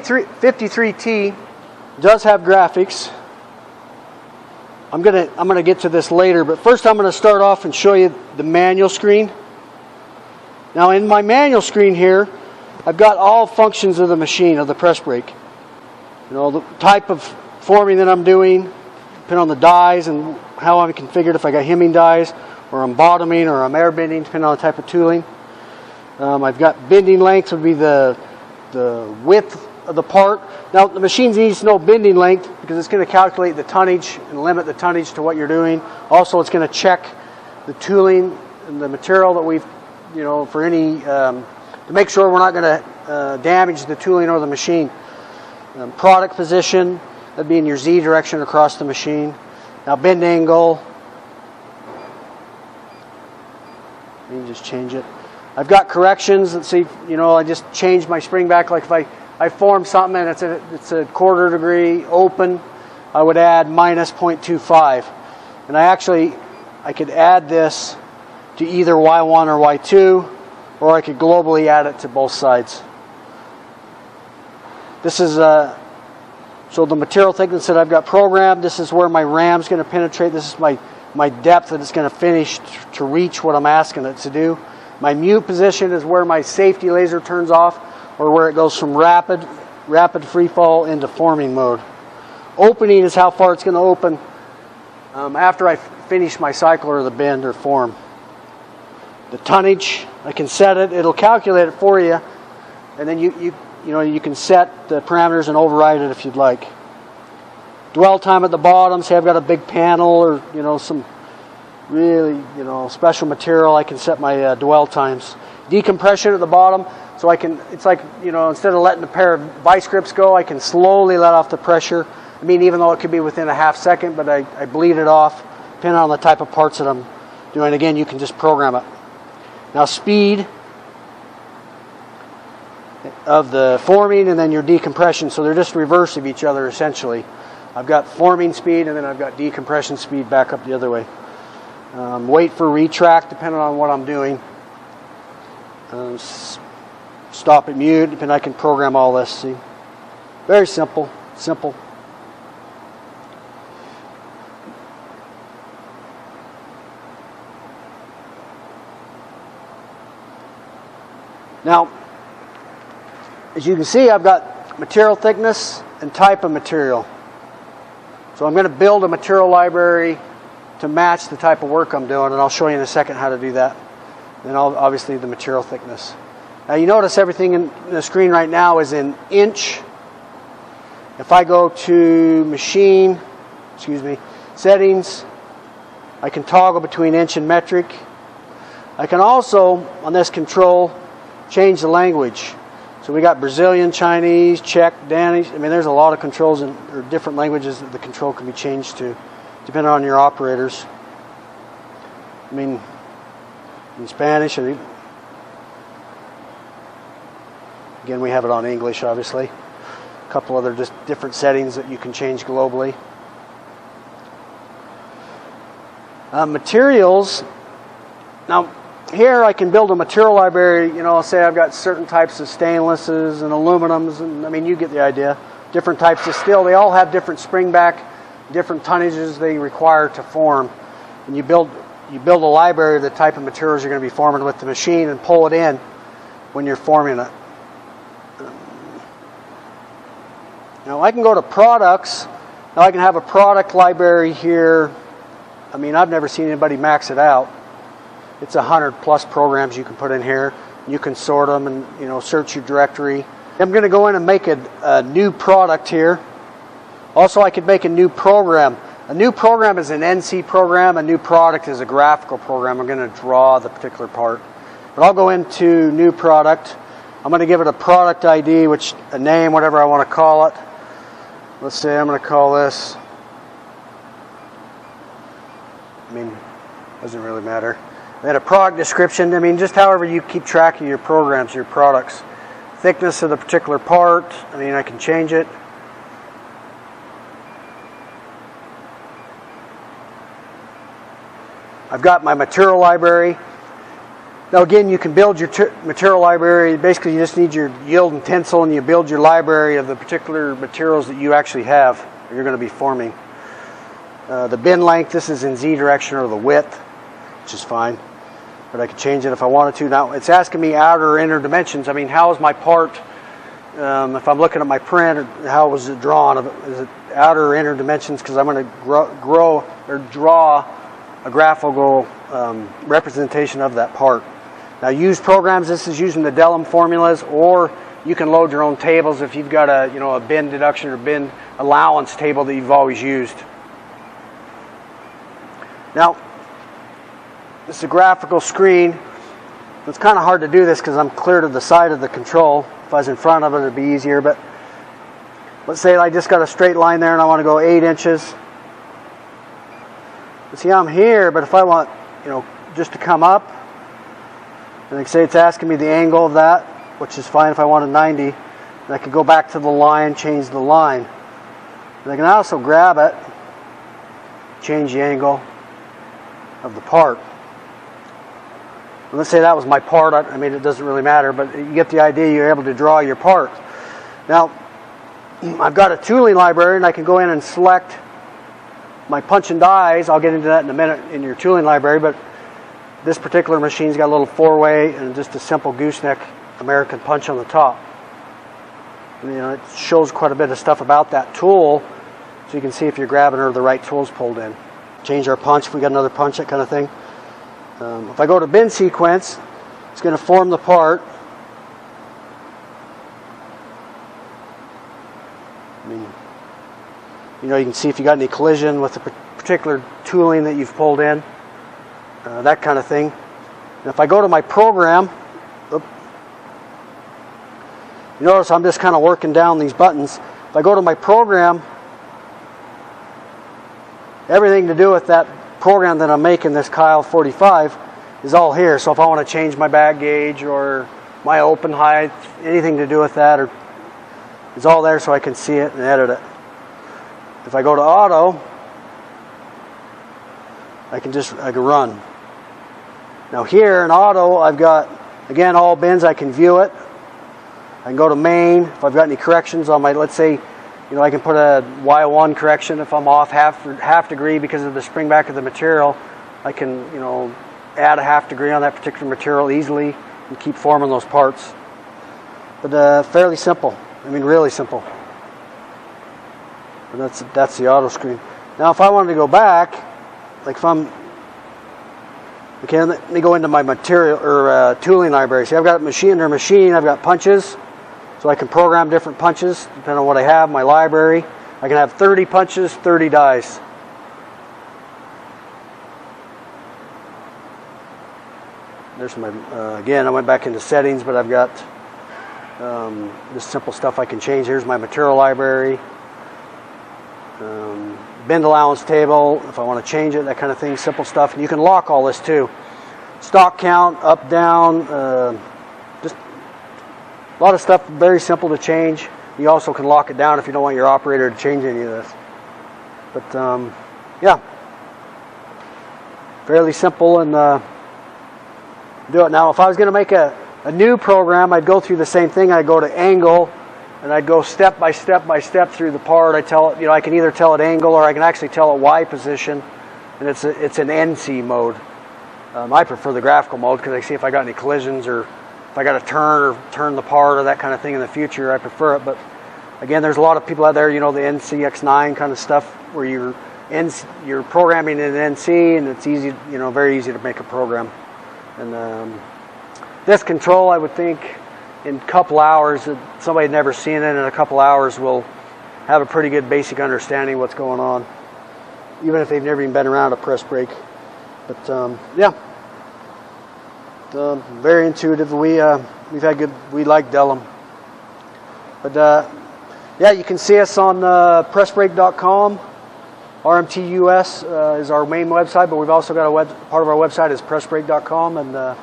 DA53T does have graphics. I'm gonna get to this later, but first I'm gonna start off and show you the manual screen. Now in my manual screen here, I've got all functions of the machine, of the press brake. You know, the type of forming that I'm doing, depending on the dies and how I'm configured, if I got hemming dies, or I'm bottoming, or I'm air bending, depending on the type of tooling. I've got bending length would be the width of the part. Now the machine needs to know bending length because it's going to calculate the tonnage and limit the tonnage to what you're doing. Also, it's going to check the tooling and the material that we've, you know, for any to make sure we're not going to damage the tooling or the machine. Product position, that'd be in your Z direction across the machine. Now bend angle, you can just change it. I've got corrections. Let's see, you know, I just changed my spring back. Like if I form something and it's a 1/4 degree open, I would add minus 0.25. And I could add this to either Y1 or Y2, or I could globally add it to both sides. This is so the material thickness that I've got programmed. This is where my ram's going to penetrate. This is my depth that it's going to finish to reach what I'm asking it to do. My mute position is where my safety laser turns off, or where it goes from rapid free fall into forming mode. Opening is how far it's going to open after I finish my cycle or the bend or form. The tonnage, I can set it. It'll calculate it for you, and then you can set the parameters and override it if you'd like. Dwell time at the bottom. Say I've got a big panel or some really special material. I can set my dwell times. Decompression at the bottom. So I can, it's like, instead of letting a pair of vice grips go, I can slowly let off the pressure. I mean, even though it could be within a half second, but I bleed it off, depending on the type of parts that I'm doing. Again, you can just program it. Now speed of the forming and then your decompression. So they're just reverse of each other, essentially. I've got forming speed and then I've got decompression speed back up the other way. Wait for retract, depending on what I'm doing. Stop at mute, and I can program all this. See, very simple. Now, as you can see, I've got material thickness and type of material. So I'm going to build a material library to match the type of work I'm doing, and I'll show you in a second how to do that. And obviously the material thickness. Now you notice everything in the screen right now is in inch. If I go to settings, I can toggle between inch and metric. I can also, on this control, change the language. So we got Brazilian, Chinese, Czech, Danish. I mean, there's a lot of controls or different languages that the control can be changed to, depending on your operators. I mean, in Spanish, again, we have it on English, obviously. A couple other just different settings that you can change globally. Materials. Now, here I can build a material library. Say I've got certain types of stainlesses and aluminums, and I mean, you get the idea. Different types of steel. They all have different spring back, different tonnages they require to form. And you build a library of the type of materials you're going to be forming with the machine and pull it in when you're forming it. Now I can go to products. Now I can have a product library here. I mean, I've never seen anybody max it out. It's 100+ programs you can put in here. You can sort them and search your directory. I'm going to go in and make a new product here. Also, I could make a new program. A new program is an NC program. A new product is a graphical program. I'm going to draw the particular part. But I'll go into new product. I'm going to give it a product ID, a name, whatever I want to call it. Let's say I'm going to call this. I mean, doesn't really matter. Then a product description. I mean, just however you keep track of your programs, your products. Thickness of the particular part. I mean, I can change it. I've got my material library. Now again, you can build your material library. Basically, you just need your yield and tensile, and you build your library of the particular materials that you actually have, or you're going to be forming. The bin length, this is in Z direction, or the width, which is fine. But I could change it if I wanted to. Now, it's asking me outer or inner dimensions. I mean, how is my part, if I'm looking at my print, how was it drawn? Is it outer or inner dimensions? Because I'm going to draw a graphical representation of that part. Now, use programs, this is using the Delem formulas, or you can load your own tables if you've got a bin deduction or bin allowance table that you've always used. Now, this is a graphical screen. It's kind of hard to do this because I'm clear to the side of the control. If I was in front of it, it'd be easier. But let's say I just got a straight line there and I want to go 8 inches. See, I'm here, but if I want, just to come up, and like say it's asking me the angle of that, which is fine if I wanted 90, and I could go back to the line, change the line. And I can also grab it, change the angle of the part. And let's say that was my part. I mean, it doesn't really matter, but you get the idea. You're able to draw your part. Now, I've got a tooling library, and I can go in and select my punch and dies. I'll get into that in a minute in your tooling library, but this particular machine's got a little 4-way and just a simple gooseneck American punch on the top. And, it shows quite a bit of stuff about that tool, so you can see if you're grabbing or the right tool's pulled in. Change our punch if we got another punch, that kind of thing. If I go to bin sequence, it's going to form the part. I mean, you can see if you got any collision with the particular tooling that you've pulled in, that kind of thing. And if I go to my program, you notice I'm just kind of working down these buttons. If I go to my program, everything to do with that program that I'm making, this Kyle 45, is all here. So if I want to change my bag gauge or my open height, anything to do with that, it's all there so I can see it and edit it. If I go to auto, I can run. Now here in auto, I've got, again, all bins. I can view it. I can go to main. If I've got any corrections on my, let's say, I can put a Y1 correction if I'm off half degree because of the spring back of the material. I can, add a half degree on that particular material easily and keep forming those parts. But fairly simple. I mean, really simple. And that's the auto screen. Now, if I wanted to go back, like if I'm, okay, let me go into my material or tooling library. See, I've got machine. I've got punches. So I can program different punches depending on what I have, my library. I can have 30 punches, 30 dies. There's my, again, I went back into settings, but I've got this simple stuff I can change. Here's my material library. Bin allowance table, if I want to change it, that kind of thing, simple stuff. And you can lock all this too. Stock count, up, down, just a lot of stuff, very simple to change. You also can lock it down if you don't want your operator to change any of this. But yeah, fairly simple and do it. Now, if I was going to make a new program, I'd go through the same thing. I'd go to angle, and I'd go step by step through the part. I tell it, I can either tell it angle or I can actually tell it Y position, and it's an NC mode. I prefer the graphical mode because I see if I got any collisions or if I got to turn the part or that kind of thing in the future, I prefer it. But again, there's a lot of people out there, the NCX9 kind of stuff where you're programming in NC, and it's easy, very easy to make a program. And this control, I would think, in a couple hours, somebody had never seen it, in a couple hours will have a pretty good basic understanding of what's going on, even if they've never even been around a press brake. But yeah, very intuitive. We like Delem. But yeah, you can see us on pressbrake.com. RMTUS is our main website, but we've also got part of our website is pressbrake.com, and